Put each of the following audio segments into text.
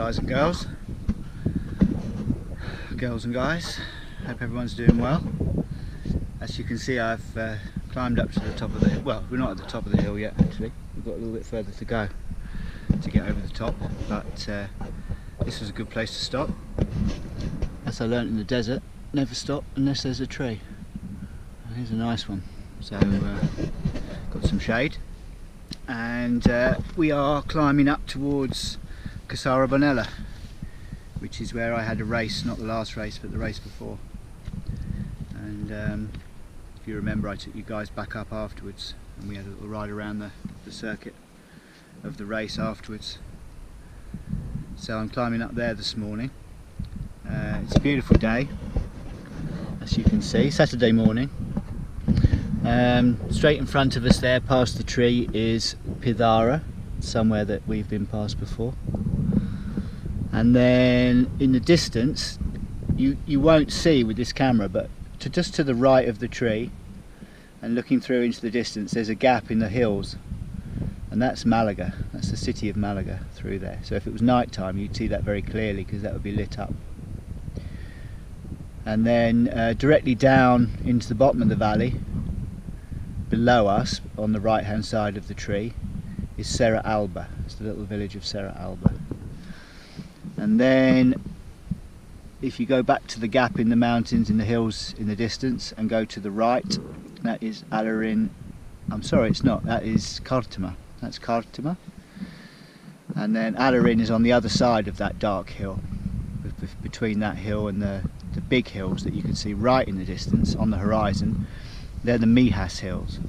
guys and girls and guys, hope everyone's doing well. As you can see, I've climbed up to the top of the hill. Well, we're not at the top of the hill yet actually, we've got a little bit further to go to get over the top, but this was a good place to stop. As I learnt in the desert, never stop unless there's a tree. And here's a nice one, so got some shade, and we are climbing up towards Casarabonela, which is where I had a race, not the last race but the race before. And if you remember, I took you guys back up afterwards and we had a little ride around the circuit of the race afterwards. So I'm climbing up there this morning. It's a beautiful day, as you can see, Saturday morning. Straight in front of us there, past the tree, is Tyre, somewhere that we've been past before. And then in the distance, you won't see with this camera, but just to the right of the tree and looking through into the distance, there's a gap in the hills, and that's Malaga. That's the city of Malaga through there. So if it was night time, you'd see that very clearly because that would be lit up. And then directly down into the bottom of the valley, below us on the right hand side of the tree, is Serra Alba. It's the little village of Serra Alba. And then if you go back to the gap in the mountains, in the hills in the distance, and go to the right, that is Alarin. I'm sorry, it's not, that is Cartama. That's Cartama. And then Alarin is on the other side of that dark hill, between that hill and the big hills that you can see right in the distance on the horizon. They're the Mijas hills.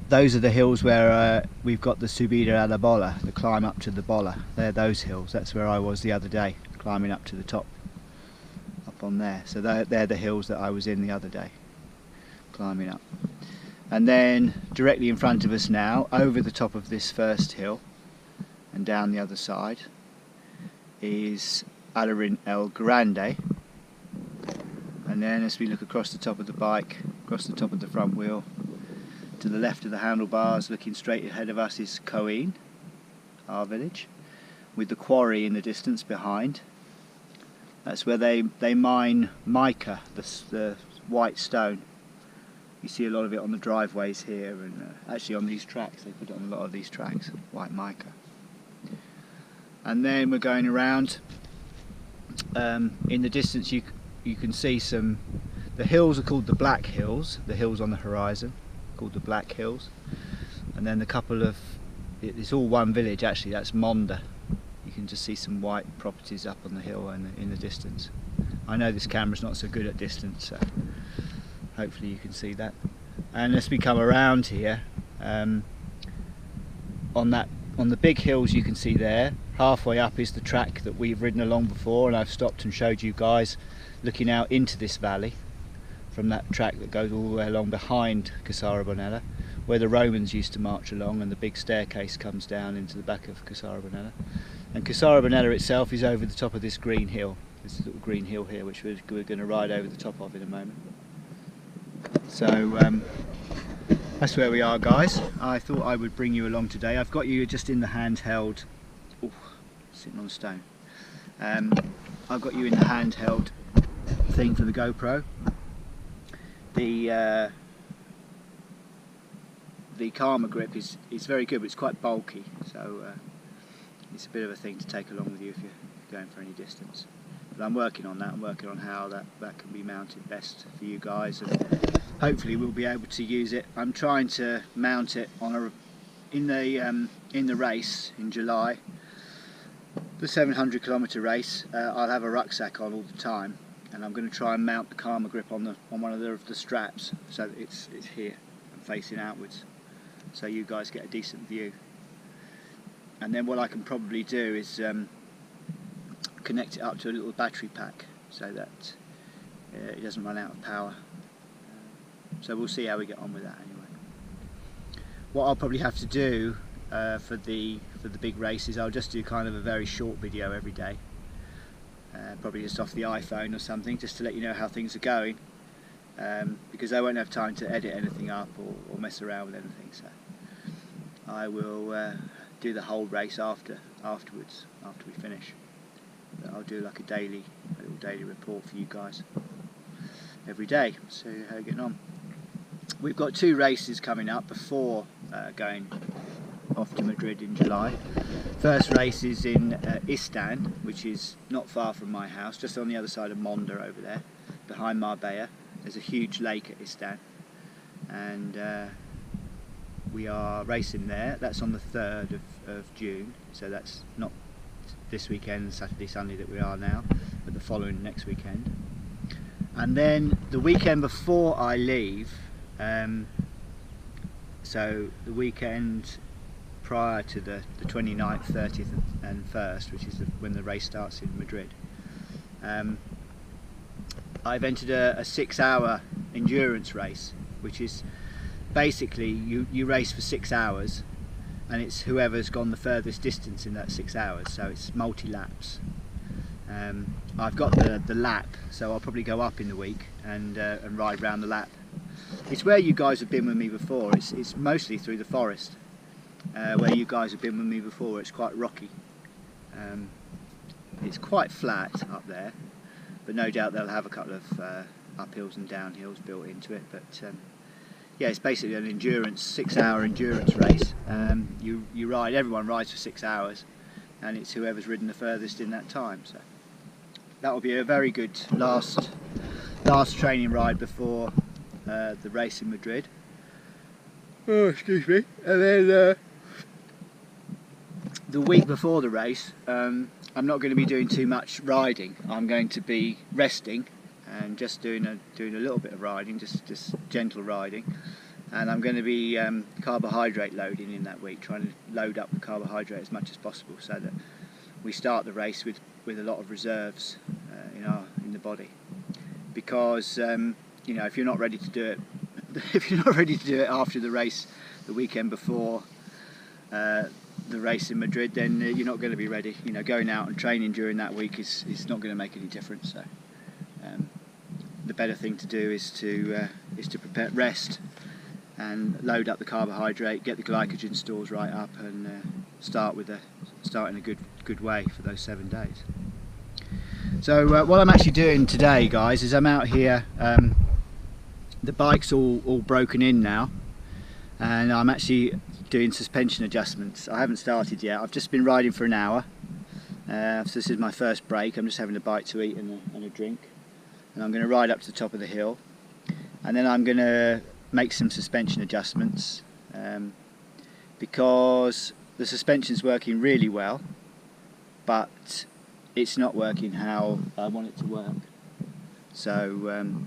Those are the hills where we've got the Subida a la Bola, the climb up to the Bola. They're those hills. That's where I was the other day, climbing up to the top, up on there. So they're the hills that I was in the other day, climbing up. And then directly in front of us now, over the top of this first hill and down the other side, is Alarin el Grande. And then as we look across the top of the bike, across the top of the front wheel, to the left of the handlebars, looking straight ahead of us, is Coin, our village, with the quarry in the distance behind. That's where they mine mica, the white stone. You see a lot of it on the driveways here, and actually on these tracks, they put it on a lot of these tracks, white mica. And then we're going around. In the distance you can see the hills are called the Black Hills, the hills on the horizon, called the Black Hills. And then it's all one village actually, that's Monda. You can just see some white properties up on the hill and in the distance. I know this camera's not so good at distance, so hopefully you can see that. And as we come around here, on the big hills you can see there, halfway up is the track that we've ridden along before, and I've stopped and showed you guys looking out into this valley from that track that goes all the way along behind Casarabonela, where the Romans used to march along, and the big staircase comes down into the back of Casarabonela. And Casarabonela itself is over the top of this green hill, this little green hill here, which we're going to ride over the top of in a moment. So that's where we are, guys. I thought I would bring you along today. I've got you just in the handheld, sitting on a stone. I've got you in the handheld thing for the GoPro. The Karma grip is very good, but it's quite bulky, so it's a bit of a thing to take along with you if you're going for any distance. But I'm working on that. I'm working on how that can be mounted best for you guys, and hopefully we'll be able to use it. I'm trying to mount it on in the race in July, the 700 kilometre race. I'll have a rucksack on all the time, and I'm going to try and mount the Karma grip on one of the straps, so that it's here and facing outwards, so you guys get a decent view. And then what I can probably do is connect it up to a little battery pack, so that it doesn't run out of power. So we'll see how we get on with that anyway. What I'll probably have to do for the big race is I'll just do kind of a very short video every day, probably just off the iPhone or something, just to let you know how things are going, because I won't have time to edit anything up or mess around with anything. So I will do the whole race after afterwards, after we finish. But I'll do like a little daily report for you guys every day, so how you're getting on. We've got 2 races coming up before going off to Madrid in July. First race is in Istan, which is not far from my house, just on the other side of Monda over there, behind Marbella. There's a huge lake at Istan, and we are racing there. That's on the 3rd of June, so that's not this weekend, Saturday, Sunday that we are now, but the following next weekend. And then the weekend before I leave, so the weekend prior to the 29th, 30th and 1st, which is when the race starts in Madrid, I've entered a 6-hour endurance race, which is basically you race for 6 hours, and it's whoever's gone the furthest distance in that 6 hours, so it's multi-laps. I've got the lap, so I'll probably go up in the week and ride round the lap. It's where you guys have been with me before. It's mostly through the forest, where you guys have been with me before. It's quite rocky. It's quite flat up there, but no doubt they'll have a couple of uphills and downhills built into it. But yeah, it's basically an endurance, 6-hour endurance race. You ride, everyone rides for 6 hours, and it's whoever's ridden the furthest in that time. So that will be a very good last training ride before the race in Madrid. Oh, excuse me. And then the week before the race, I'm not going to be doing too much riding. I'm going to be resting and just doing a little bit of riding, just gentle riding. And I'm going to be carbohydrate loading in that week, trying to load up the carbohydrate as much as possible, so that we start the race with a lot of reserves in the body. Because you know, if you're not ready to do it, after the race, the weekend before the race in Madrid, then you're not going to be ready. You know, going out and training during that week is not going to make any difference. So the better thing to do is to prepare, rest, and load up the carbohydrate, get the glycogen stores right up, and start in a good way for those 7 days. So what I'm actually doing today, guys, is I'm out here. The bike's all broken in now, and I'm actually doing suspension adjustments. I haven't started yet. I've just been riding for an hour, so this is my first break. I'm just having a bite to eat and a drink, and I'm going to ride up to the top of the hill, and then I'm going to make some suspension adjustments, because the suspension's working really well, but it's not working how I want it to work. So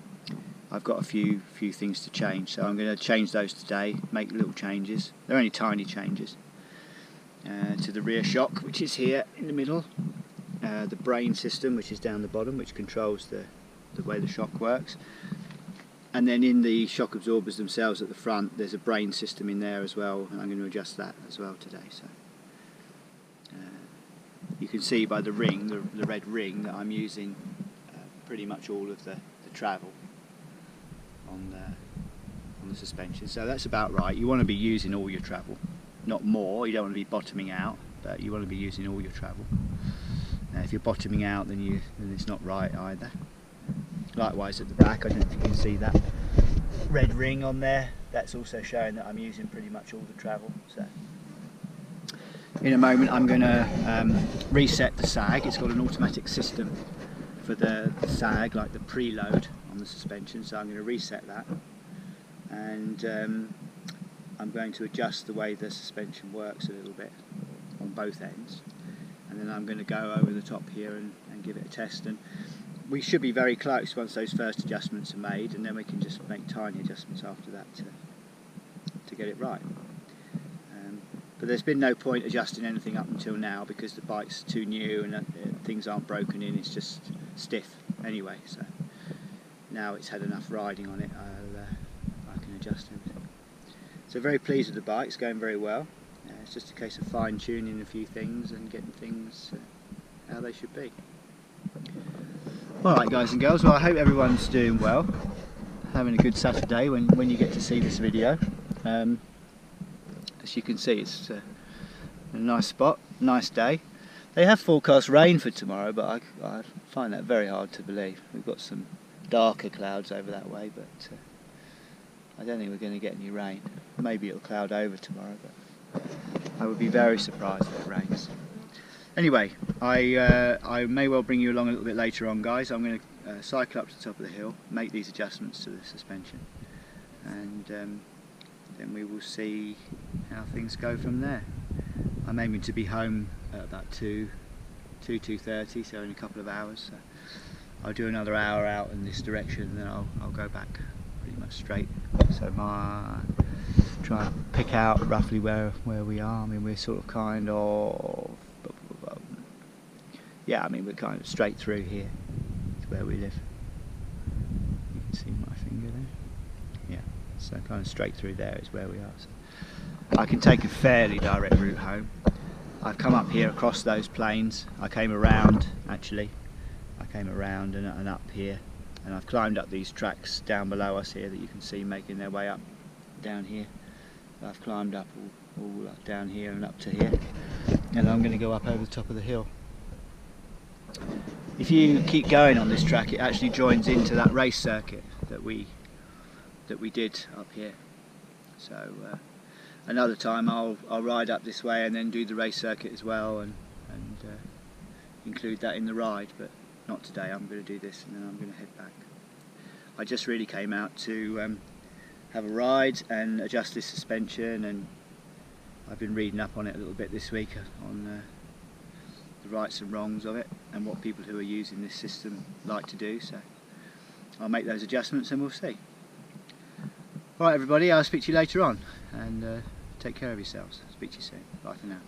I've got a few things to change, so I'm going to change those today, make little changes. They're only tiny changes. To the rear shock, which is here in the middle, the brain system, which is down the bottom, which controls the way the shock works, and then in the shock absorbers themselves at the front, there's a brain system in there as well, and I'm going to adjust that as well today. So you can see by the ring, the red ring, that I'm using pretty much all of the travel on the suspension. So that's about right. You want to be using all your travel, not more. You don't want to be bottoming out, but you want to be using all your travel. If you're bottoming out, then it's not right either. Likewise at the back, I don't know if you can see that red ring on there. That's also showing that I'm using pretty much all the travel. So in a moment I'm going to reset the sag. It's got an automatic system for the sag, like the preload on the suspension, so I'm going to reset that, and I'm going to adjust the way the suspension works a little bit on both ends, and then I'm going to go over the top here and give it a test, and we should be very close once those first adjustments are made, and then we can just make tiny adjustments after that to get it right. But there's been no point adjusting anything up until now, because the bike's too new and things aren't broken in, it's just stiff anyway. So now it's had enough riding on it, I can adjust everything. So very pleased with the bike, it's going very well. It's just a case of fine tuning a few things and getting things how they should be. Alright guys and girls, well, I hope everyone's doing well, having a good Saturday when you get to see this video. As you can see, it's a nice spot, nice day. They have forecast rain for tomorrow, but I find that very hard to believe. We've got some darker clouds over that way, but I don't think we're going to get any rain. Maybe it'll cloud over tomorrow, but I would be very surprised if it rains. Anyway, I may well bring you along a little bit later on, guys. I'm going to cycle up to the top of the hill, make these adjustments to the suspension, and then we will see how things go from there. I'm aiming to be home at about 2:30, so in a couple of hours. So I'll do another hour out in this direction, and then I'll go back pretty much straight. So try and pick out roughly where we are. I mean, we're sort of kind of, yeah, I mean, we're kind of straight through here. It's where we live. You can see my finger there. Yeah, so kind of straight through there is where we are. So I can take a fairly direct route home. I've come up here across those plains. I came around, actually. I came around and up here, and I've climbed up these tracks down below us here that you can see making their way up down here. I've climbed up all up down here and up to here, and I'm going to go up over the top of the hill. If you keep going on this track, it actually joins into that race circuit that we did up here. So another time I'll ride up this way and then do the race circuit as well, and include that in the ride, but not today. I'm going to do this and then I'm going to head back. I just really came out to have a ride and adjust this suspension, and I've been reading up on it a little bit this week on the rights and wrongs of it and what people who are using this system like to do, so I'll make those adjustments and we'll see. Alright everybody, I'll speak to you later on, and take care of yourselves. Speak to you soon. Bye for now.